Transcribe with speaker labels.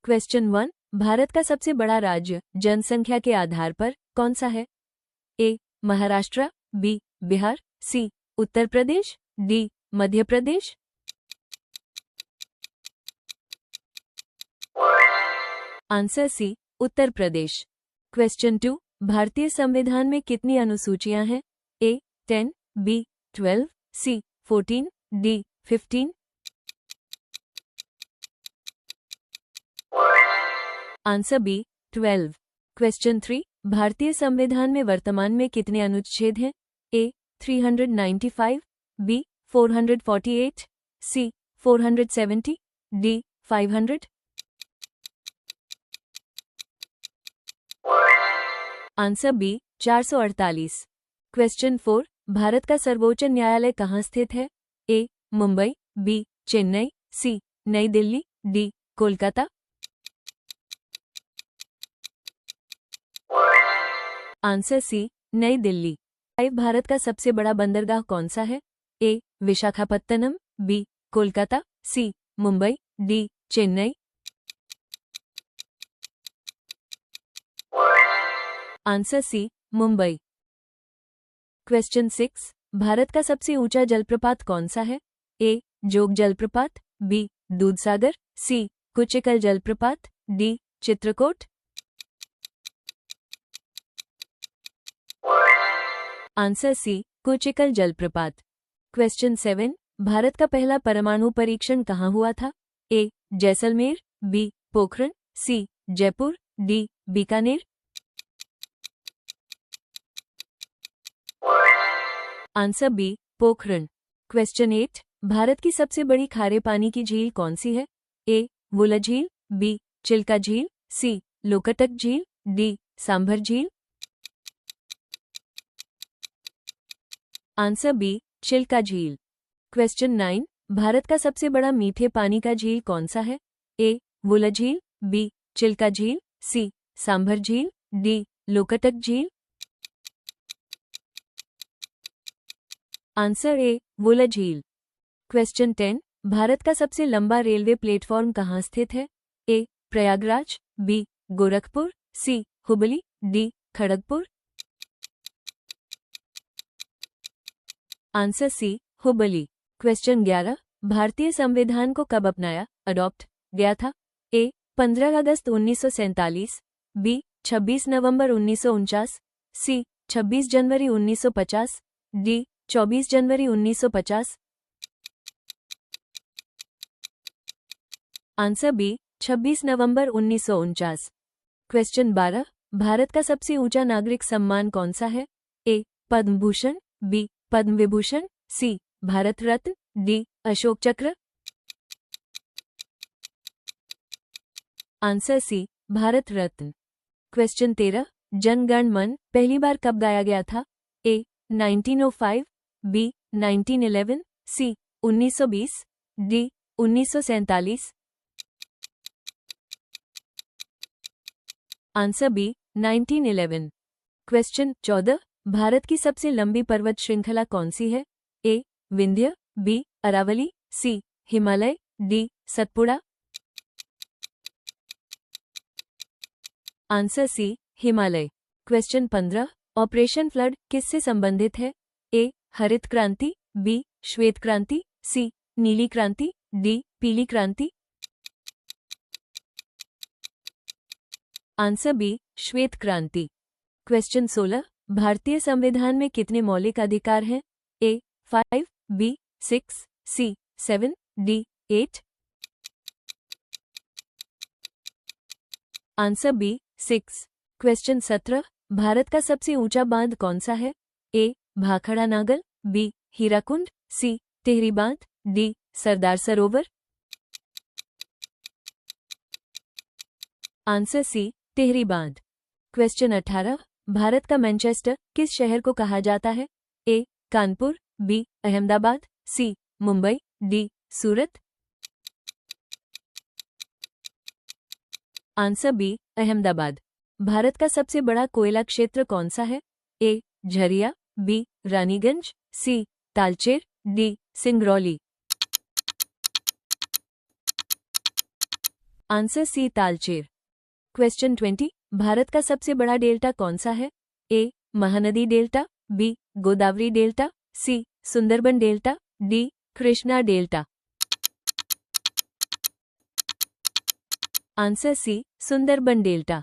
Speaker 1: Question 1, Bharat का सबसे बड़ा राज्य जनसंख्या के आधार पर कौन सा है? A. Maharashtra, B. Bihar, C. Uttar Pradesh, D. Madhya Pradesh. Answer C. Uttar Pradesh. Question 2, भारतीय संविधान में कितनी अनुसूचियां हैं? A. 10, B. 12, C. 14, D. 15। Answer B. 12। Question 3, भारतीय संविधान में वर्तमान में कितने अनुच्छेद हैं? A. 395, B. 448, C. 470, D. 500। Answer B. 448। Question 4, Bharat का सर्वोच्च न्यायालय कहाँ स्थित है? A. Mumbai, B. Chennai, C. New Delhi, D. Kolkata. Answer C. New Delhi. 5, Bharat का सबसे बड़ा बंदरगाह कौन सा है? A. Visakhapatnam, B. Kolkata, C. Mumbai, D. Chennai. Answer C. Mumbai. Question 6, Bharat का सबसे ऊंचा जलप्रपात कौन सा है? ए. जोग जलप्रपात, बी. दूधसागर, सी. कुचिकल जलप्रपात, D. Chitrakoot. Answer C. Kunchikal जलप्रपात। क्वेश्चन 7, भारत का पहला परमाणु परीक्षण कहाँ हुआ था? A. Jaisalmer, B. Pokhran, C. Jaipur, D. Bikaner. Answer B. Pokhran. Question 8, Bharat की सबसे बड़ी खारे पानी की झील कौन सी है? ए. वुला झील, बी. चिल्का झील, सी. लोकटक झील, डी. सांभर झील। Answer B. चिल्का झील। क्वेश्चन 9, भारत का सबसे बड़ा मीठे पानी का झील कौन सा है? ए. वुला झील, बी. चिल्का झील, सी. सांभर झील, डी. लोकटक झील। Answer A. वुला झील। क्वेश्चन 10, भारत का सबसे लंबा रेलवे प्लेटफॉर्म कहाँ स्थित है? A. Prayagraj, B. Gorakhpur, C. Hubli, D. Kharagpur. Answer C. Hubli. Question 11, भारतीय संविधान को कब अपनाया अडॉप्ट गया था? ए. 15 अगस्त 1947, बी. 26 नवंबर 1949, सी. 26 जनवरी 1950, डी. 24 जनवरी 1950। Answer B. 26 नवंबर 1949। क्वेश्चन 12, भारत का सबसे ऊंचा नागरिक सम्मान कौन सा है? A. Padma Bhushan, B. Padma Vibhushan, C. Bharat Ratna, D. Ashok Chakra. Answer C. Bharat Ratna. Question 13, Jana Gana मन पहली बार कब गाया गया था? A. 1905, B. 1911, C. 1920, D. 1947। Answer B. 1911। Question 14, Bharat की सबसे लंबी पर्वत श्रृंखला कौन सी है? A. Vindhya, B. Aravalli, C. Himalaya, D. Satpura. Answer C. Himalaya. Question 15, operation flood किससे संबंधित है? ए. हरित क्रांति, बी. श्वेत क्रांति, सी. नीली क्रांति, डी. पीली क्रांति। Answer B. श्वेत क्रांति। क्वेश्चन 16, भारतीय संविधान में कितने मौलिक अधिकार हैं? A. 5, B. 6, C. 7, D. 8। Answer B. 6। Question 17, Bharat का सबसे ऊंचा बांध कौन सा है? A. Bhakra Nangal, B. Hirakud, C. Tehri बांध, D. Sardar Sarovar. Answer C. Tehri बांध। क्वेश्चन 18, भारत का मैनचेस्टर किस शहर को कहा जाता है? A. Kanpur, B. Ahmedabad, C. Mumbai, D. Surat. Answer B. Ahmedabad. Bharat का सबसे बड़ा कोयला क्षेत्र कौन सा है? A. Jharia, B. Raniganj, C. Talcher, D. Singrauli. Answer C Talcher. Question 20, Bharat का सबसे बड़ा डेल्टा कौन सा है? A Mahanadi delta, B Godavari delta, C Sundarban delta, D Krishna delta. Answer C Sundarban delta.